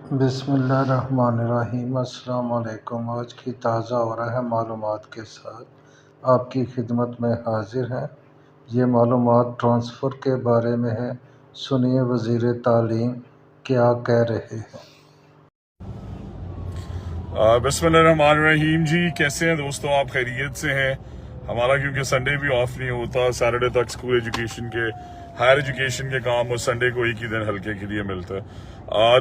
बिस्मिल्लाहिर्रहमानिर्रहीम। अस्सलाम वालेकुम। आज की ताज़ा और अहम मालूमात के साथ आपकी खिदमत में हाजिर हैं। ये मालूमात ट्रांसफ़र के बारे में है। सुनिए वज़ीर तालीम क्या कह रहे हैं। बिस्मिल्लाहिर्रहमानिर्रहीम जी, कैसे हैं दोस्तों? आप खैरियत से हैं? हमारा क्योंकि संडे भी ऑफ नहीं होता, सैटरडे तक स्कूल एजुकेशन के, हायर एजुकेशन के काम, और संडे को एक ही दिन हल्के के लिए मिलता है।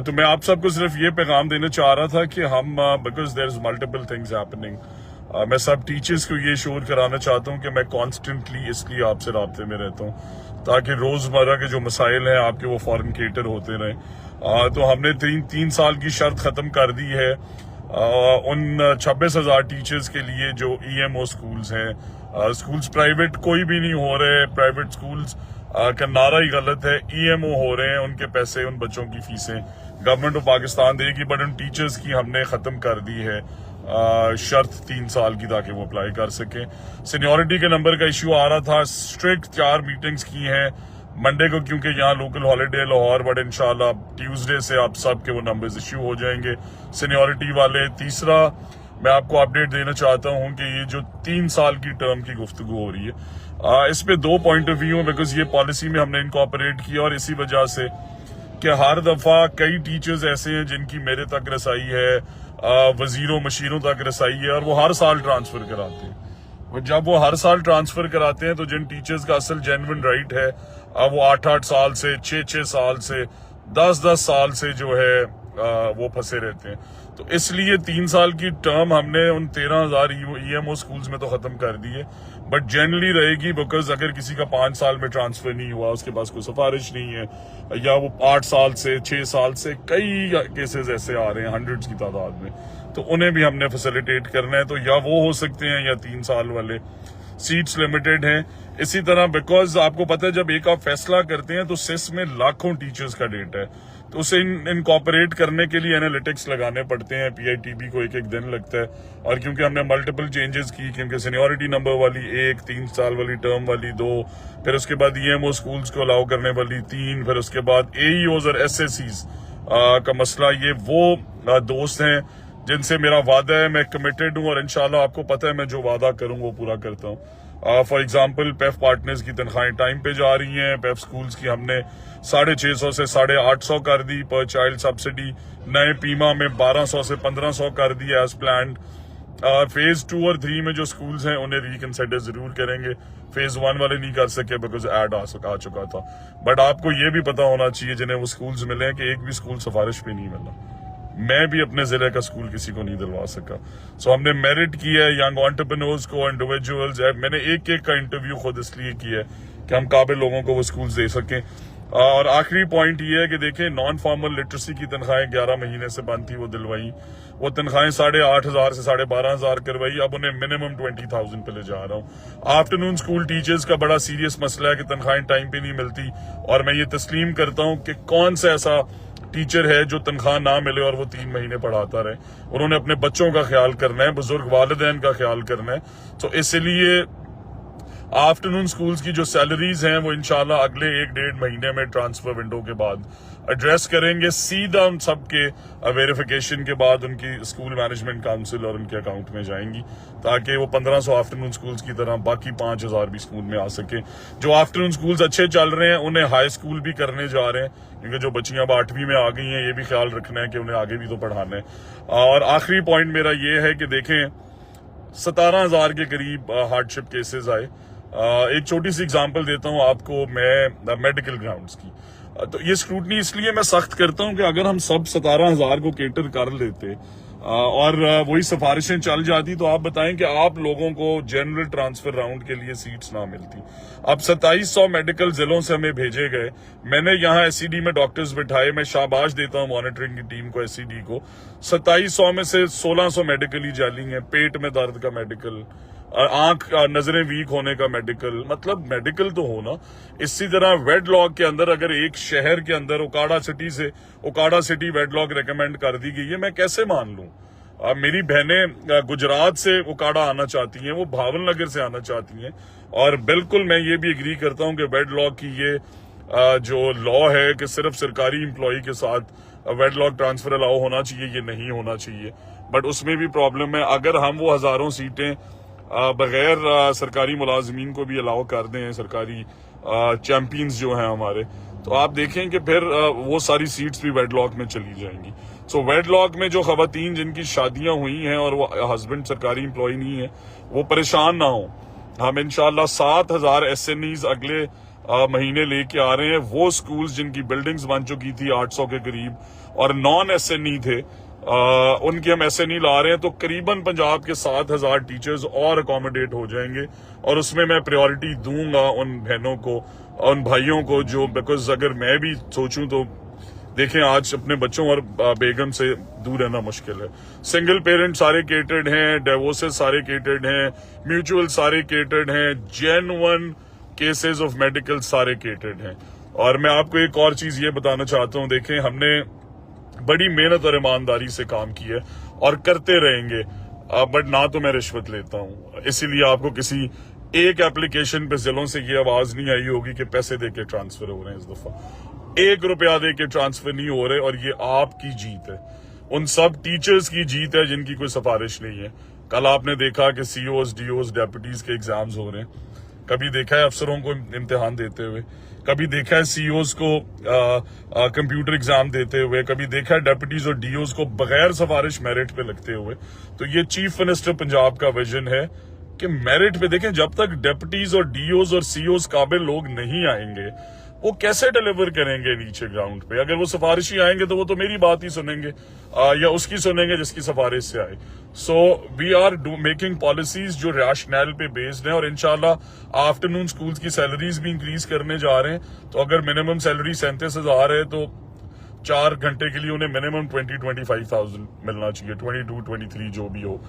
तो मैं आप सबको सिर्फ ये पैगाम देना चाह रहा था कि हम because there is multiple things happening, मैं सब टीचर्स को ये शोर कराना चाहता हूँ कि मैं कॉन्स्टेंटली इसलिए आपसे राब्ते में रहता हूँ ताकि रोजमर्रा के जो मसाइल हैं आपके वो फौरन केटर होते रहें। तो हमने तीन साल की शर्त खत्म कर दी है उन 26,000 टीचर्स के लिए जो ईएमओ स्कूल्स हैं। स्कूल्स प्राइवेट कोई भी नहीं हो रहे, प्राइवेट स्कूल्स का नारा ही गलत है, ईएमओ हो रहे हैं। उनके पैसे, उन बच्चों की फीसें गवर्नमेंट ऑफ पाकिस्तान देगी, बट उन टीचर्स की हमने खत्म कर दी है शर्त 3 साल की, ताकि वो अप्लाई कर सके। सीनियरिटी के नंबर का इश्यू आ रहा था, स्ट्रिक्ट 4 मीटिंग्स की हैं मंडे को, क्योंकि यहाँ लोकल हॉलीडे लाहौर, बट इंशाल्लाह ट्यूसडे से आप सब के वो नंबर्स इश्यू हो जाएंगे सीनियरिटी वाले। तीसरा, मैं आपको अपडेट देना चाहता हूँ कि ये जो 3 साल की टर्म की गुफ्तगू हो रही है, इस पे 2 पॉइंट ऑफ व्यू है, बिकॉज ये पॉलिसी में हमने इनकॉर्पोरेट किया, और इसी वजह से कि हर दफा कई टीचर्स ऐसे हैं जिनकी मेरे तक रसाई है, वजीरों मशीरों तक रसाई है, और वो हर साल ट्रांसफर कराते हैं। और जब वो हर साल ट्रांसफर कराते हैं तो जिन टीचर्स का असल जेन्युइन राइट है, वो 8-8 साल से, 6-6 साल से, 10-10 साल से जो है वो फंसे रहते हैं। तो इसलिए 3 साल की टर्म हमने उन 13,000 ईएमओ स्कूल्स में तो खत्म कर दी है, बट जनरली रहेगी, बिकॉज अगर किसी का 5 साल में ट्रांसफर नहीं हुआ, उसके पास कोई सिफारिश नहीं है, या वो 8 साल से, 6 साल से, कई केसेस ऐसे आ रहे हैं हंड्रेड्स की तादाद में, तो उन्हें भी हमने फैसिलिटेट करना है। तो या वो हो सकते हैं या 3 साल वाले, सीट्स लिमिटेड हैं। इसी तरह, बिकॉज आपको पता है जब एक आप फैसला करते हैं तो सिस में लाखों टीचर्स का डेटा है, तो उसे इनकॉर्पोरेट करने के लिए एनालिटिक्स लगाने पड़ते हैं। पीआईटीबी को 1-1 दिन लगता है, और क्योंकि हमने मल्टीपल चेंजेस की, क्योंकि सीनियरिटी नंबर वाली 1, 3 साल वाली टर्म वाली 2, फिर उसके बाद ईएमओ स्कूल्स को अलाउ करने वाली 3, फिर उसके बाद एईओज और एसएससीज का मसला, ये वो दोस्त हैं जिनसे मेरा वादा है, मैं कमिटेड हूं, और इंशाल्लाह आपको पता है मैं जो वादा करूं वो पूरा करता हूं। फॉर एग्जांपल, पेफ पार्टनर्स की तनख्वाहें टाइम पे जा रही हैं, पेफ स्कूल्स की हमने 650 से 850 कर दी पर चाइल्ड सब्सिडी, नए पीमा में 1200 से 1500 कर दी एज प्लान्ड। फेज 2 और 3 में जो स्कूल्स हैं उन्हें रिकंसिडर जरूर करेंगे, फेज 1 वाले नहीं कर सके बिकॉज एड आ चुका था। बट आपको ये भी पता होना चाहिए जिन्हें वो स्कूल्स मिले कि एक भी स्कूल सिफारिश पे नहीं मिला। मैं भी अपने जिले का स्कूल किसी को नहीं दिलवा सका। सो हमने मेरिट किया है यंग एंटरप्रेन्योर्स को, इंडिविजुअल्स। मैंने एक का इंटरव्यू खुद इसलिए किया है कि हम काबिल लोगों को वो स्कूल्स दे सकें। और आखिरी पॉइंट ये है कि देखें, नॉन फॉर्मल लिटरेसी की तनख्वाहें 11 महीने से बंद थी, वो दिलवाई, वो तनख्वाहें 8,500 से 12,500 करवाई, अब उन्हें मिनिमम 20,000 पे ले जा रहा हूँ। आफ्टरनून स्कूल टीचर्स का बड़ा सीरियस मसला है कि तनख्वाहें टाइम पे नहीं मिलती, और मैं ये तस्लीम करता हूँ कि कौन सा ऐसा टीचर है जो तनख्वाह ना मिले और वो 3 महीने पढ़ाता रहे। उन्होंने अपने बच्चों का ख्याल करना है, बुजुर्ग वालिदैन का ख्याल करना है। तो इसलिए आफ्टरनून स्कूल्स की जो सैलरीज हैं वो इंशाल्लाह अगले 1-1.5 महीने में ट्रांसफर विंडो के बाद एड्रेस करेंगे, सीधा उन सबके वेरिफिकेशन के बाद उनकी स्कूल मैनेजमेंट काउंसिल और उनके अकाउंट में जाएंगी, ताकि वो 1500 आफ्टरनून स्कूल्स की तरह बाकी 5,000 भी स्कूल में आ सके। जो आफ्टरनून स्कूल्स अच्छे चल रहे हैं उन्हें हाई स्कूल भी करने जा रहे हैं, क्योंकि जो बच्चियां अब 8वीं में आ गई हैं ये भी ख्याल रखना है कि उन्हें आगे भी तो पढ़ाना है। और आखिरी पॉइंट मेरा ये है कि देखें, 17,000 के करीब हार्डशिप केसेस आए। एक छोटी सी एग्जांपल देता हूं आपको मैं मेडिकल ग्राउंड्स की। तो ये स्क्रूटनी इसलिए मैं सख्त करता हूं कि अगर हम सब 17,000 को केटर कर लेते और वही सिफारिशें चल जाती, तो आप बताएं कि आप लोगों को जनरल ट्रांसफर राउंड के लिए सीट्स ना मिलती। अब 2700 मेडिकल जिलों से हमें भेजे गए, मैंने यहाँ एससीडी में डॉक्टर्स बिठाए, मैं शाबाश देता हूँ मॉनिटरिंग की टीम को, एससीडी को। 2700 में से 1600 मेडिकली जाली है, पेट में दर्द का मेडिकल, आंख नजरें वीक होने का मेडिकल, मतलब मेडिकल तो होना। इसी तरह वेडलॉक के अंदर अगर एक शहर के अंदर ओकाड़ा सिटी वेडलॉक रेकमेंड कर दी गई है, मैं कैसे मान लूं? मेरी बहनें गुजरात से ओकाड़ा आना चाहती हैं, वो भावल नगर से आना चाहती हैं, और बिल्कुल मैं ये भी एग्री करता हूं कि वेडलॉक की ये जो लॉ है कि सिर्फ सरकारी एम्प्लॉय के साथ वेडलॉक ट्रांसफर अलाउ होना चाहिए, ये नहीं होना चाहिए, बट उसमें भी प्रॉब्लम है। अगर हम वो हजारों सीटें बगैर सरकारी मुलाजमीन को भी अलाउ कर दें, सरकारी चैंपियंस जो हैं हमारे, तो आप देखें कि फिर वो सारी सीट्स भी वेडलॉक में चली जाएंगी। सो वेडलॉक में जो खवातीन जिनकी शादियां हुई हैं और वो हस्बैंड सरकारी एम्प्लॉय नहीं है, वो परेशान ना हो। हम इंशाल्लाह 7,000 SNEs अगले महीने लेके आ रहे हैं। वो स्कूल्स जिनकी बिल्डिंग्स बन चुकी थी 800 के करीब और नॉन SNE थे, उनके हम SNE ला रहे हैं, तो करीबन पंजाब के 7,000 टीचर्स और अकोमोडेट हो जाएंगे। और उसमें मैं प्रायोरिटी दूंगा उन बहनों को, उन भाइयों को जो, बिकॉज अगर मैं भी सोचूं तो देखें आज अपने बच्चों और बेगम से दूर रहना मुश्किल है। सिंगल पेरेंट सारे केटर्ड हैं, डिवोर्सेस सारे केटर्ड हैं, म्यूचुअल सारे केटर्ड हैं, जेन्युइन केसेस ऑफ मेडिकल सारे केटर्ड हैं। और मैं आपको एक और चीज ये बताना चाहता हूं, देखें हमने बड़ी मेहनत और ईमानदारी से काम किया और करते रहेंगे, बट ना तो मैं रिश्वत लेता हूं, इसीलिए आपको किसी एक एप्लीकेशन पे जिलों से ये आवाज नहीं आई होगी कि पैसे देके ट्रांसफर हो रहे हैं। इस दफा 1 रुपया देके ट्रांसफर नहीं हो रहे, और ये आपकी जीत है, उन सब टीचर्स की जीत है जिनकी कोई सिफारिश नहीं है। कल आपने देखा कि COs, DOs, डेप्यूटीज के एग्जाम्स हो रहे हैं, कभी देखा है अफसरों को इम्तिहान देते हुए, कभी देखा है COs को कंप्यूटर एग्जाम देते हुए, कभी देखा है डेप्यूटीज और DOs को बगैर सिफारिश मेरिट पे लगते हुए। तो ये चीफ मिनिस्टर पंजाब का विजन है कि मेरिट पे देखें, जब तक डेप्यूटीज और DOs और COs काबिल लोग नहीं आएंगे, वो कैसे डिलीवर करेंगे नीचे ग्राउंड पे। अगर वो सिफारिशी आएंगे तो वो तो मेरी बात ही सुनेंगे या उसकी सुनेंगे जिसकी सिफारिश से आए। So we are making policies जो रैशनल पे बेस्ड है, और इंशाल्लाह आफ्टरनून स्कूल्स की सैलरीज भी इंक्रीज करने जा रहे हैं। तो अगर मिनिमम सैलरी 37,000 है तो 4 घंटे के लिए उन्हें मिनिमम 20-25,000 मिलना चाहिए, 22-23 जो भी हो,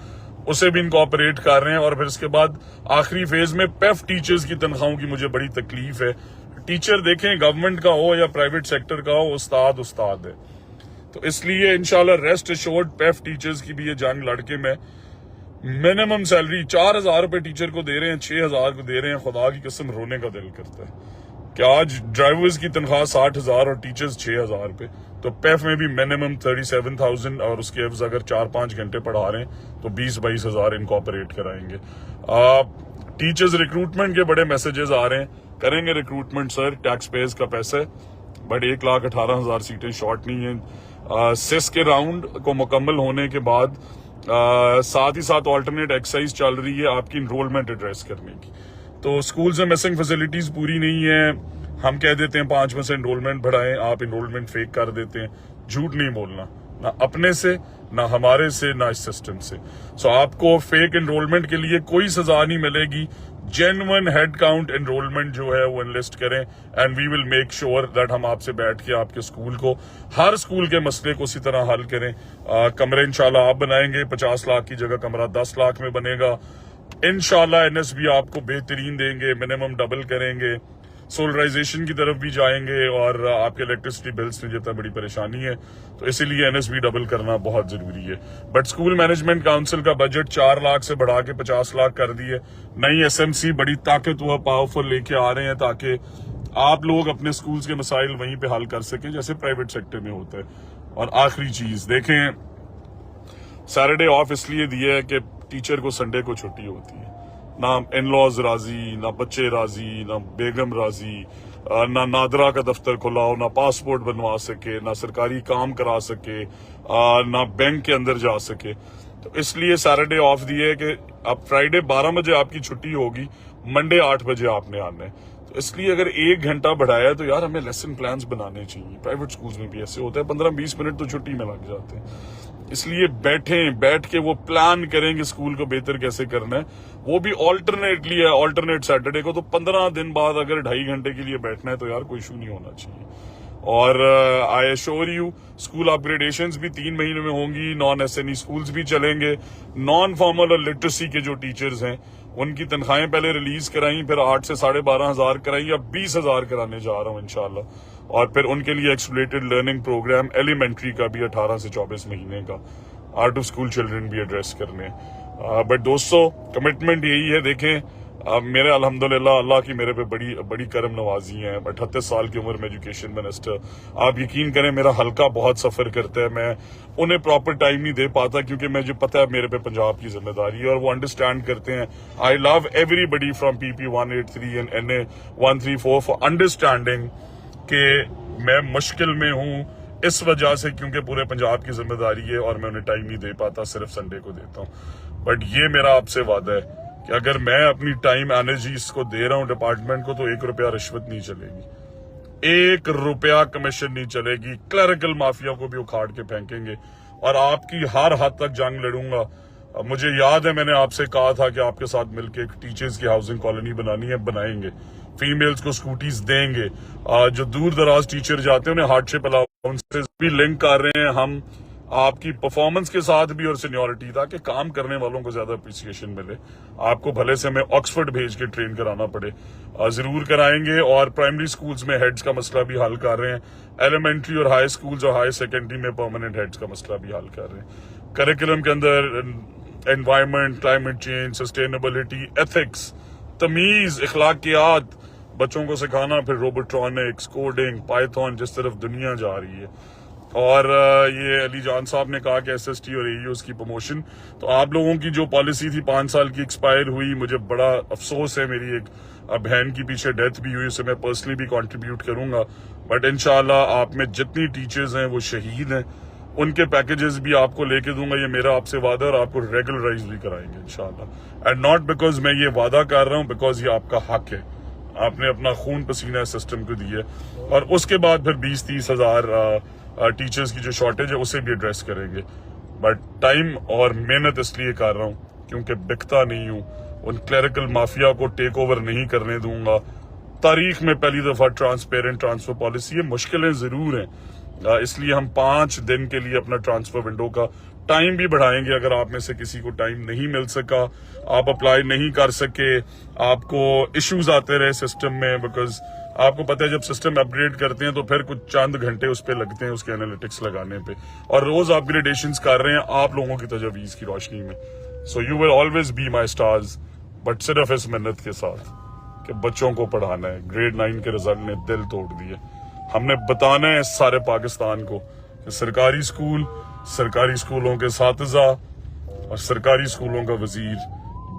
उसे भी इनकॉर्पोरेट कर रहे हैं। और फिर इसके बाद आखिरी फेज में पेफ टीचर्स की तनख्वाहों की मुझे बड़ी तकलीफ है। टीचर देखें गवर्नमेंट का हो या प्राइवेट सेक्टर का हो, उस्ताद उस्ताद है। तो इसलिए इंशाल्लाह रेस्ट एश्योर्ड पेफ टीचर्स की भी ये जंग लड़के में मिनिमम सैलरी 4,000 रुपए टीचर को दे रहे हैं, 6,000 को दे रहे हैं। खुदा की कसम रोने का दिल करता है कि आज ड्राइवर्स की तनख्वाह 60,000 और टीचर्स 6,000 रुपए, तो पेफ में भी मिनिमम 37,000, और उसके एवज अगर 4-5 घंटे पढ़ा रहे हैं तो 20-22,000 इनकॉर्पोरेट कराएंगे। टीचर्स रिक्रूटमेंट के बड़े मैसेजेस आ रहे हैं, करेंगे रिक्रूटमेंट सर, टैक्स पेयर्स का पैसा है, बट 1,18,000 सीटें शॉर्ट नहीं है। सिस के राउंड को मुकम्मल होने के बाद साथ ही साथ ऑल्टरनेट एक्सरसाइज चल रही है आपकी इनरोलमेंट एड्रेस करने की। तो स्कूल्स में मिसिंग फैसिलिटीज पूरी नहीं है, हम कह देते हैं 5% इनरोलमेंट बढ़ाएं, आप इनरोलमेंट फेक कर देते हैं। झूठ नहीं बोलना, ना अपने से, ना हमारे से, ना इस सिस्टम से। सो आपको फेक एनरोलमेंट के लिए कोई सजा नहीं मिलेगी। जेन्युइन हेड काउंट एनरोलमेंट जो है वो एनलिस्ट करें, and we will make sure that हम आपसे बैठ के आपके स्कूल को, हर स्कूल के मसले को उसी तरह हल करें। कमरे इंशाल्लाह आप बनाएंगे, 50 लाख की जगह कमरा 10 लाख में बनेगा। इंशाल्लाह NSB आपको बेहतरीन देंगे, मिनिमम डबल करेंगे, सोलराइजेशन की तरफ भी जाएंगे, और आपके इलेक्ट्रिसिटी बिल्स में जितना बड़ी परेशानी है, तो इसीलिए NSB डबल करना बहुत जरूरी है। बट स्कूल मैनेजमेंट काउंसिल का बजट 4 लाख से बढ़ा के 50 लाख कर दिए। नई SMC बड़ी ताकतवर पावरफुल लेके आ रहे हैं ताकि आप लोग अपने स्कूल्स के मसाइल वहीं पे हल कर सकें जैसे प्राइवेट सेक्टर में होता है। और आखिरी चीज देखें, सैटरडे ऑफ इसलिए दिया है कि टीचर को संडे को छुट्टी होती है। ना इन-लॉज राजी, ना बच्चे राजी, ना बेगम राजी, ना नादरा का दफ्तर खुलाओ, ना पासपोर्ट बनवा सके, ना सरकारी काम करा सके, ना बैंक के अंदर जा सके। तो इसलिए सैटरडे ऑफ दिए कि अब फ्राइडे 12 बजे आपकी छुट्टी होगी, मंडे 8 बजे आपने आना है। तो इसलिए अगर 1 घंटा बढ़ाया तो यार हमें लेसन प्लान्स बनाने चाहिए। प्राइवेट स्कूल्स में भी ऐसे होता है, 15-20 मिनट तो छुट्टी में लग जाते हैं। इसलिए बैठ के वो प्लान करेंगे स्कूल को बेहतर कैसे करना है, वो भी ऑल्टरनेटली है, ऑल्टरनेट सैटरडे को। तो 15 दिन बाद अगर 2.5 घंटे के लिए बैठना है तो यार कोई इशू नहीं होना चाहिए। और I assure you school upgradations भी 3 महीने में होंगी, नॉन SNE स्कूल्स भी चलेंगे। नॉन फॉर्मल और लिटरेसी के जो टीचर्स हैं उनकी तनख्वाहें पहले रिलीज कराई, फिर 8 से 12,500 कराई, अब 20,000 कराने जा रहा हूं इंशाल्लाह। और फिर उनके लिए एक्सप्लेटेड लर्निंग प्रोग्राम एलिमेंट्री का भी 18 से 24 महीने का, आउट ऑफ स्कूल चिल्ड्रन भी एड्रेस करने। बट दोस्तों कमिटमेंट यही है, देखें अब मेरे अल्हम्दुलिल्लाह अल्लाह की मेरे पे बड़ी बड़ी करम नवाजी है। 38 साल की उम्र में एजुकेशन मिनिस्टर। आप यकीन करें मेरा हल्का बहुत सफर करता है, मैं उन्हें प्रॉपर टाइम नहीं दे पाता क्योंकि मुझे पता है मेरे पे पंजाब की जिम्मेदारी है और वो अंडरस्टैंड करते हैं। I love everybody from PP 183 and NA 134 for understanding कि मैं मुश्किल में हूँ इस वजह से क्योंकि पूरे पंजाब की जिम्मेदारी है और मैं उन्हें टाइम नहीं दे पाता, सिर्फ संडे को देता हूँ। बट ये मेरा आपसे वादा है कि अगर मैं अपनी टाइम एनर्जी इसको दे रहा हूँ डिपार्टमेंट को, तो 1 रुपया रिश्वत नहीं चलेगी, 1 रुपया कमीशन नहीं चलेगी। क्लरिकल माफिया को भी उखाड़ के फेंकेंगे और आपकी हर हद तक जंग लड़ूंगा। मुझे याद है मैंने आपसे कहा था कि आपके साथ मिलकर एक टीचर्स की हाउसिंग कॉलोनी बनानी है, बनाएंगे। फीमेल्स को स्कूटीज देंगे। जो दूर दराज टीचर जाते हैं उन्हें हार्डशिप अलाउंसेस भी लिंक कर रहे हैं हम आपकी परफॉर्मेंस के साथ भी और सीनियरिटी, ताकि काम करने वालों को ज्यादा अप्रिसिएशन मिले। आपको भले से हमें ऑक्सफोर्ड भेज के ट्रेन कराना पड़े, जरूर कराएंगे। और प्राइमरी स्कूल्स में हेड्स का मसला भी हल कर रहे हैं। एलिमेंट्री और हाई स्कूल्स और हाई सेकेंडरी में परमानेंट हेड्स का मसला भी हल कर रहे हैं। करिकुलम के अंदर environment, climate change, sustainability, ethics, तमीज, अखलाकियात बच्चों को सिखाना, फिर रोबोट्रॉनिक्स, कोडिंग, पाइथन, जिस तरफ दुनिया जा रही है। और ये अली जान साहब ने कहा कि SST और AEOs की प्रमोशन, तो आप लोगों की जो पॉलिसी थी 5 साल की एक्सपायर हुई। मुझे बड़ा अफसोस है, मेरी एक बहन की पीछे डेथ भी हुई, उसे मैं पर्सनली भी कंट्रीब्यूट करूंगा। बट इंशाल्लाह आप में जितनी टीचर्स हैं वो शहीद हैं, उनके पैकेजेस भी आपको लेके दूंगा, ये मेरा आपसे वादा, और आपको रेगुलराइज भी कराएंगे इंशाल्लाह। एंड नॉट बिकॉज मैं ये वादा कर रहा हूँ, बिकॉज ये आपका हक है, आपने अपना खून पसीना सिस्टम को दिया। और उसके बाद फिर 20-30 हजार टीचर्स की जो शॉर्टेज है उसे भी एड्रेस करेंगे। बट टाइम और मेहनत इसलिए कर रहा हूँ क्योंकि बिकता नहीं हूँ, उन क्लरिकल माफिया को टेक ओवर नहीं करने दूंगा। तारीख में पहली दफा ट्रांसपेरेंट ट्रांसफर पॉलिसी है, मुश्किलें जरूर हैं, इसलिए हम 5 दिन के लिए अपना ट्रांसफर विंडो का टाइम भी बढ़ाएंगे। अगर आप में से किसी को टाइम नहीं मिल सका, आप अप्लाई नहीं कर सके, आपको इश्यूज आते रहे सिस्टम में, बिकॉज आपको पता है जब सिस्टम अपग्रेड करते हैं तो फिर कुछ चंद घंटे उस पर लगते हैं उसके एनालिटिक्स लगाने पे, और रोज अपग्रेडेशंस कर रहे हैं आप लोगों की तजवीज की रोशनी में। So you will always be my stars, but सिर्फ इस मेहनत के साथ कि बच्चों को पढ़ाना है। ग्रेड 9 के रिजल्ट ने दिल तोड़ दिए। हमने बताना है सारे पाकिस्तान को कि सरकारी स्कूल, सरकारी स्कूलों के सातिज़ा और सरकारी स्कूलों का वजीर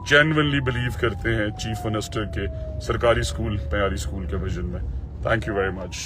जेन्युइनली बिलीव करते हैं चीफ मिनिस्टर के सरकारी स्कूल, मयारी स्कूल के विजन में। Thank you very much.